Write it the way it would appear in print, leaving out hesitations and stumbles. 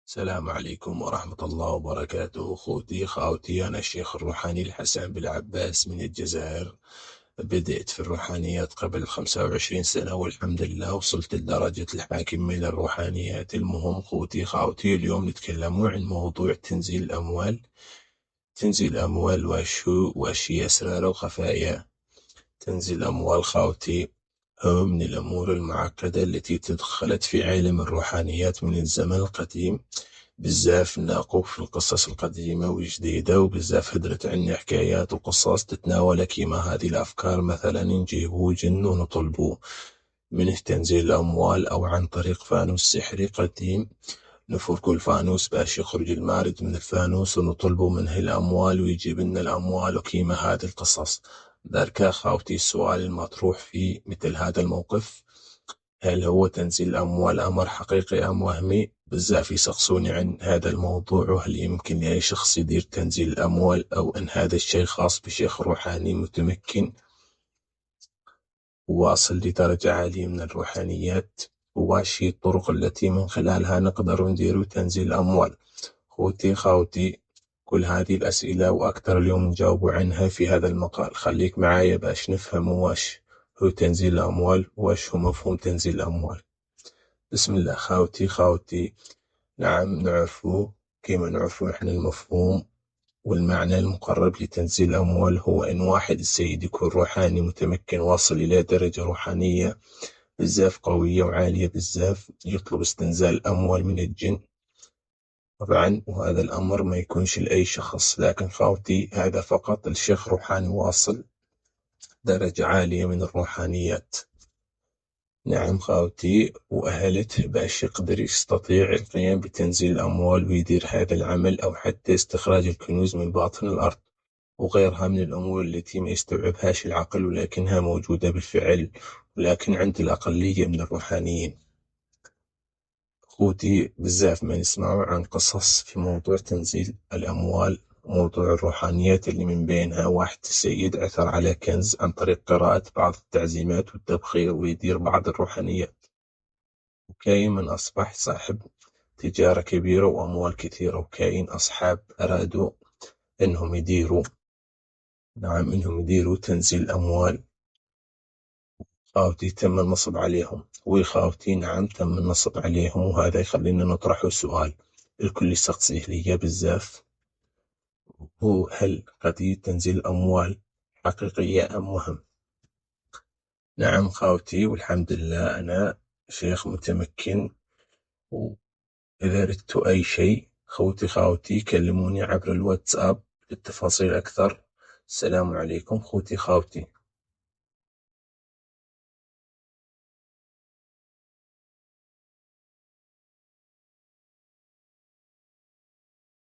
السلام عليكم ورحمة الله وبركاته. أخوتي خاوتي، أنا الشيخ الروحاني الحسن بن عباس من الجزائر. بدأت في الروحانيات قبل 25 سنة، والحمد لله وصلت لدرجة الحاكم من الروحانيات. المهم أخوتي خاوتي، اليوم نتكلم عن موضوع تنزيل الأموال. تنزيل الأموال واش هي أسراره وخفاياه. تنزيل الأموال خاوتي هو من الأمور المعقدة التي تدخلت في عالم الروحانيات من الزمن القديم. بزاف ناقوا في القصص القديمة والجديدة، وبزاف هدرت عنا حكايات وقصص تتناول كيما هذه الأفكار. مثلا نجيبو جن ونطلبو منه تنزيل الأموال، أو عن طريق فانوس سحري قديم نفركو الفانوس باش يخرج المارد من الفانوس، ونطلبو منه الأموال ويجيب لنا الأموال، وكيما هذه القصص. ذلك خاوتي السؤال المطروح في مثل هذا الموقف: هل هو تنزيل الأموال أمر حقيقي أم وهمي؟ بزاف يسقسوني عن هذا الموضوع، وهل يمكن لأي شخص يدير تنزيل الأموال، أو أن هذا الشيء خاص بشيخ روحاني متمكن واصل لدرجة عالية من الروحانيات؟ واش هي الطرق التي من خلالها نقدر ندير تنزيل الأموال؟ خوتي خاوتي، كل هذه الأسئلة وأكثر اليوم نجاوب عنها في هذا المقال. خليك معايا باش نفهم واش هو تنزيل الأموال، واش هو مفهوم تنزيل الأموال. بسم الله خاوتي. نعم نعرفو، كما نعرفو إحنا المفهوم والمعنى المقرب لتنزيل الأموال هو أن واحد السيد يكون روحاني متمكن، واصل إلى درجة روحانية بزاف قوية وعالية بزاف، يطلب استنزال الأموال من الجن طبعا. وهذا الأمر ما يكونش لأي شخص، لكن خاوتي هذا فقط الشيخ روحاني واصل درجة عالية من الروحانيات. نعم خاوتي، وأهلته باش يقدر يستطيع القيام بتنزيل الأموال ويدير هذا العمل، أو حتى استخراج الكنوز من باطن الأرض، وغيرها من الأمور التي ما يستوعبهاش العقل، ولكنها موجودة بالفعل، ولكن عند الأقلية من الروحانيين. خوتي بزاف ما نسمعوا عن قصص في موضوع تنزيل الأموال، موضوع الروحانيات، اللي من بينها واحد السيد عثر على كنز عن طريق قراءة بعض التعزيمات والتبخير ويدير بعض الروحانيات، وكاين من أصبح صاحب تجارة كبيرة وأموال كثيرة، وكاين أصحاب أرادوا إنهم يديروا تنزيل الأموال. خاوتي تم النصب عليهم، وخاوتي نعم تم النصب عليهم، وهذا يخلينا نطرح سؤال الكل يسقسيه ليا بزاف: هو هل قضية تنزيل الأموال حقيقية أم وهم؟ نعم خاوتي، والحمد لله أنا شيخ متمكن، وإذا أردت أي شيء خاوتي كلموني عبر الواتساب للتفاصيل أكثر. السلام عليكم خوتي خاوتي.